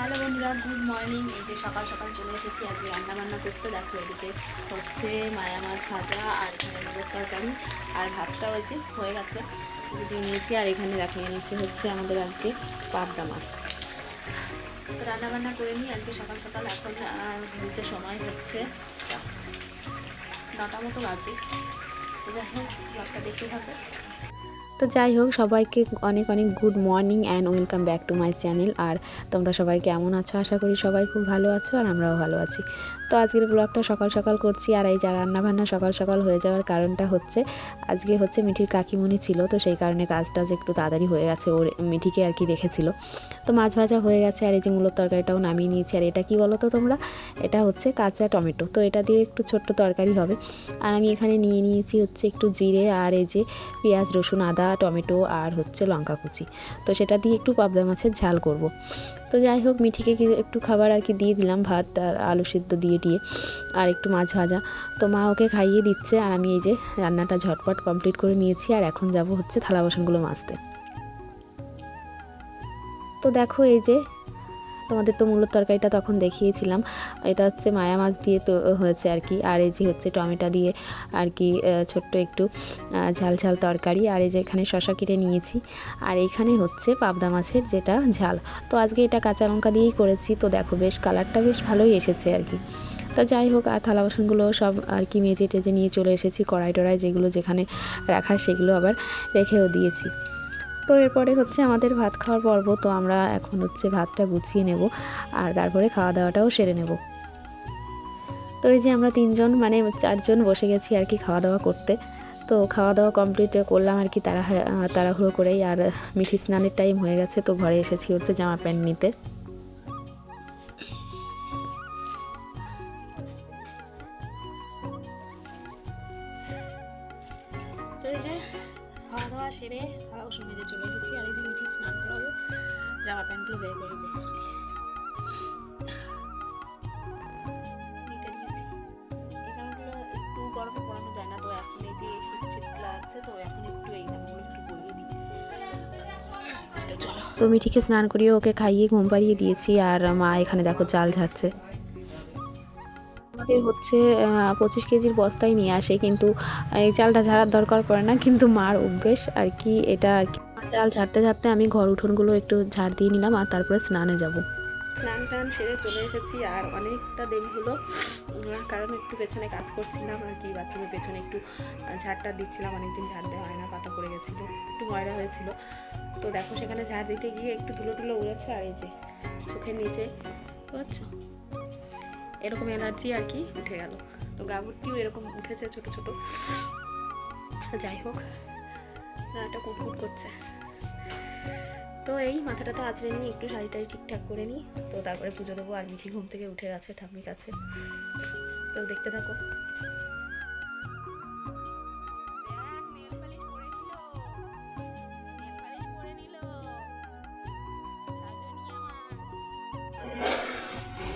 Hello বন্ধুরা, good morning. এই যে সকাল সকাল চলে এসেছি আজকে রান্নাবান্না করতে। দেখো এদিকে হচ্ছে মায়া মাছ ভাজা, আর এখানে মুগের তরকারি, আর ভাতটাও এই যে হয়ে গেছে, দিয়ে নিয়েছি। আর এখানে দেখো এনেছি হচ্ছে আমাদের আজকে পাবদা মাছ। তো রান্নাবান্না করে নিই আজকে সকাল সকাল। এখন ঘুরতে সময় হচ্ছে 9টা মতো বাজে। তো যাই হোক, ব্লগটা দেখতে হবে। তো যাই হোক, সবাইকে অনেক অনেক good morning and welcome back to my channel. আর তোমরা সবাই কেমন আছো? আশা করি সবাই খুব ভালো আছো, আর আমরাও ভালো আছি। তো আজকের ব্লগটা সকাল সকাল করছি। আর এই যা রান্নাবান্না সকাল সকাল হয়ে যাওয়ার কারণটা হচ্ছে আজকে হচ্ছে মিঠির কাকিমণি ছিল, তো সেই কারণে কাজটা যে একটু তাড়াতাড়ি হয়ে গেছে। ওর মিঠিকে আর কি রেখেছিল। তো মাছ ভাজা হয়ে গেছে, আর এই যে মূলোর তরকারিটাও নামিয়ে নিয়েছি। আর এটা কি বলো তো তোমরা, এটা হচ্ছে কাঁচা টমেটো। তো এটা দিয়ে একটু ছোট্ট তরকারি হবে। আর আমি এখানে নিয়ে নিয়েছি হচ্ছে একটু জিরে, আর এই যে পেঁয়াজ, রসুন, আদা, টমেটো, আর হচ্ছে লঙ্কা কুচি। তো সেটা দিয়ে একটু পাবদা মাছের ঝাল করব। তো যাই হোক, মিঠিকে একটু খাবার আর কি দিয়ে দিলাম, ভাত আর আলু সিদ্ধ দিয়ে আর একটু মাছ ভাজা। তো মা ওকে খাইয়ে দিচ্ছে, আর আমি এই যে রান্নাটা ঝটপট কমপ্লিট করে নিয়েছি। আর এখন যাব হচ্ছে থালা বাসনগুলো মাজতে। তো দেখো এই যে তোমাদের তো মূলোর তরকারিটা তখন দেখিয়েছিলাম, এটা হচ্ছে মায়া মাছ দিয়ে তো হয়েছে আর কি। আর এই যে হচ্ছে টমেটো দিয়ে আর কি ছোট্ট একটু ঝাল ঝাল তরকারি। আর এই যে এখানে শশা কেটে নিয়েছি, আর এখানে হচ্ছে পাবদা মাছের যেটা ঝাল। তো আজকে এটা কাঁচা লঙ্কা দিয়েই করেছি। তো দেখো বেশ কালারটা বেশ ভালোই এসেছে আর কি। তো যাই হোক, আর থালা বাসনগুলো সব আর কি মেজে টেজে নিয়ে চলে এসেছি। কড়াই টড়াই যেগুলো যেখানে রাখা সেগুলো আবার রেখেও দিয়েছি। তো এরপরে হচ্ছে আমাদের ভাত খাওয়ার পর্ব। তো আমরা এখন হচ্ছে ভাতটা গুছিয়ে নেব, আর তারপরে খাওয়া দাওয়াটাও সেরে নেব। তো এই যে আমরা 3জন মানে 4জন বসে গেছি আর কি খাওয়া দাওয়া করতে। তো খাওয়া দাওয়া কমপ্লিট করলাম আর কি তাড়াহুড়ো করেই। আর মিঠি স্নানের টাইম হয়ে গেছে, তো ঘরে এসেছি হচ্ছে জামা প্যান্ট নিতে। তো এই যে খাওয়া দাওয়া সেরে থালা বাসন মেজে চলে এসেছি। আর এই যে মিঠি স্নান করাবো, জামা প্যান্টগুলো বের করে দিয়েছি। গরমে পরানো যায় না, তো এখন এই যে শীত শীত লাগছে, তো এখন একটু এই জামাগুলো একটু পরিয়ে দিই। তো চলো, তো মিঠিকে স্নান করিয়ে ওকে খাইয়ে ঘুম পাড়িয়ে দিয়েছি। আর মা এখানে দেখো চাল ঝাড়ছে। আমাদের হচ্ছে 25 কেজির বস্তায় নিয়ে আসে, কিন্তু এই চালটা ঝাড়ার দরকার পড়ে না, কিন্তু মার অভ্যেস আর কি এটা আর কি। চাল ঝাড়তে ঝাড়তে আমি ঘর উঠোনগুলো একটু ঝাড় দিয়ে নিলাম, আর তারপরে স্নানে যাব। স্নান টান সেরে চলে এসেছি। আর অনেকটা দেরি হলো, কারণ একটু পেছনে কাজ করছিলাম আর কি। বাথরুমের পেছনে একটু ঝাড়টা দিচ্ছিলাম, অনেকদিন ঝাড় দেওয়া হয় না, পাতা পড়ে গেছিলো, একটু ময়লা হয়েছিল। তো দেখো সেখানে ঝাড় দিতে গিয়ে একটু ধুলো টুলো উড়েছে। আর এই যে চোখের নিচে বুঝছো এরকম এনার্জি আর কি উঠে গেল। তো গা ভর্তিও এরকম উঠেছে ছোট ছোট। যাই হোক, গাটা কুটকুট করছে। তো এই মাথাটা তো আঁচড়ে নিই, একটু শাড়িটাই ঠিকঠাক করে নিই, তো তারপরে পুজো দেবো। আর মিঠি ঘুম থেকে উঠে গেছে ঠাম্মির কাছে, তো দেখতে থাকো।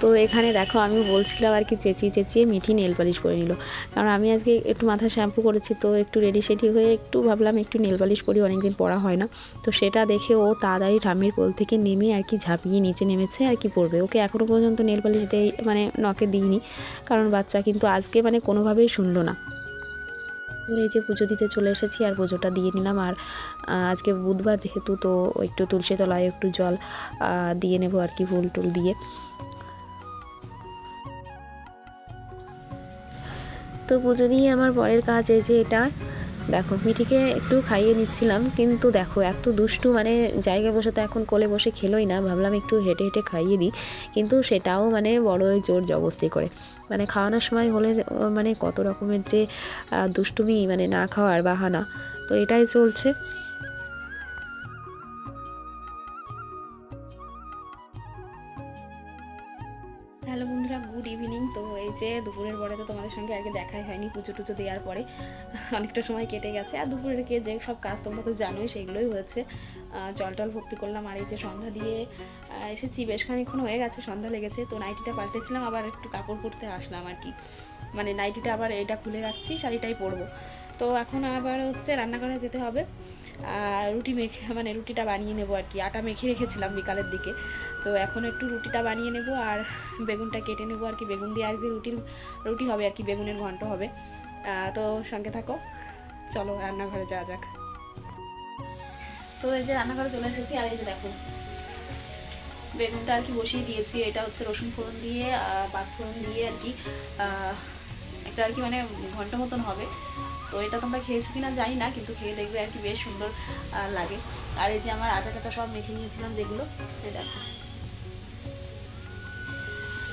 তো এখানে দেখো আমি বলছিলাম আর কি, চেঁচিয়ে চেঁচিয়ে মিঠি নেল পালিশ করে নিল। কারণ আমি আজকে একটু মাথা শ্যাম্পু করেছি, তো একটু রেডি সেডি হয়ে একটু ভাবলাম একটু নেল পালিশ করি, অনেকদিন পরা হয় না। তো সেটা দেখে ও তাড়াতাড়ি ঠাম্মির কোল থেকে নেমে আর কি ঝাঁপিয়ে নিচে নেমেছে আর কি পড়বে। ওকে এখনও পর্যন্ত নেল পালিশ দেই মানে নখে দিইনি, কারণ বাচ্চা কিন্তু আজকে মানে কোনোভাবেই শুনলো না। এই যে পুজো দিতে চলে এসেছি, আর পুজোটা দিয়ে নিলাম। আর আজকে বুধবার যেহেতু, তো একটু তুলসী তলায় একটু জল দিয়ে নেবো আর কি, ফুল টুল দিয়ে। তো পুজো দিয়ে আমার পরের কাজ এই যে এটা দেখো, মিঠিকে একটু খাইয়ে নিচ্ছিলাম, কিন্তু দেখো এত দুষ্টু, মানে জায়গায় বসে তো এখন কোলে বসে খেলোই না, ভাবলাম একটু হেঁটে হেঁটে খাইয়ে দিই, কিন্তু সেটাও মানে বড় জোর জবরদস্তি করে। মানে খাওয়ানোর সময় হলে মানে কত রকমের যে দুষ্টুমি, মানে না খাওয়ার বাহানা, তো এটাই চলছে। হ্যালো বন্ধুরা, গুড ইভিনিং। তো এই যে দুপুরের পরে তো তোমাদের সঙ্গে আগে দেখাই হয়নি, পুজো টুজো দেওয়ার পরে অনেকটা সময় কেটে গেছে। আর দুপুরের কে যে সব কাজ তোমরা তো জানোই, সেগুলোই হয়েছে। জল টল ভর্তি করলাম, আর এই যে সন্ধ্যা দিয়ে এসেছি, বেশ খানিক্ষণ হয়ে গেছে, সন্ধ্যা লেগেছে। তো নাইটিটা পাল্টেছিলাম, আবার একটু কাপড় পরতে আসলাম আর কি। মানে নাইটিটা আবার এটা খুলে রাখছি, শাড়িটাই পরবো। তো এখন আবার হচ্ছে রান্নাঘরে যেতে হবে। রুটি মেখে মানে রুটিটা বানিয়ে নেবো আর কি। আটা মেখে রেখেছিলাম বিকালের দিকে, তো এখন একটু রুটিটা বানিয়ে নেব আর বেগুনটা কেটে নেবো আর কি। বেগুন দিয়ে আর কি রুটি হবে আর কি, বেগুনের ঘন্ট হবে। তো সঙ্গে থাকো, চলো রান্নাঘরে যাওয়া যাক। তো এই যে রান্নাঘরে চলে এসেছি, আর এই যে দেখো বেগুনটা আর কি বসিয়ে দিয়েছি। এটা হচ্ছে রসুন ফোড়ন দিয়ে পাঁচফোড়ন দিয়ে আর কি একটা আর কি মানে ঘন্ট মতন হবে। তো এটা তোমরা খেয়েছো কিনা জানি না, কিন্তু খেয়ে দেখবে আর কি বেশ সুন্দর লাগে। আর এই যে আমার আটা টাটা সব মেখে নিয়েছিলাম যেগুলো, সে দেখো।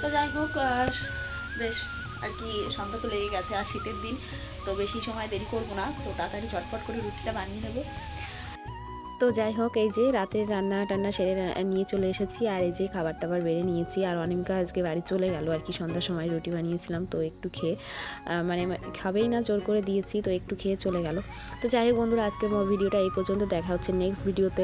তো যাই হোক বেশ আর কি সন্ধ্যা তো লেগে গেছে, আর শীতের দিন তো বেশি সময় দেরি করবো না, তো তাড়াতাড়ি চটপট করে রুটিটা বানিয়ে নেবো। তো যাই হোক এই যে রাতের রান্না টান্না সেরে নিয়ে চলে এসেছি, আর এই যে খাবার টাবার বেড়ে নিয়েছি। আর অনিমিকা আজকে বাড়ি চলে গেল আর কি, সন্ধ্যার সময় রুটি বানিয়েছিলাম তো একটু খেয়ে মানে খাবেই না, জোর করে দিয়েছি তো একটু খেয়ে চলে গেল। তো যাই হোক বন্ধুরা, আজকের ভিডিওটা এই পর্যন্ত, দেখা হচ্ছে নেক্সট ভিডিওতে।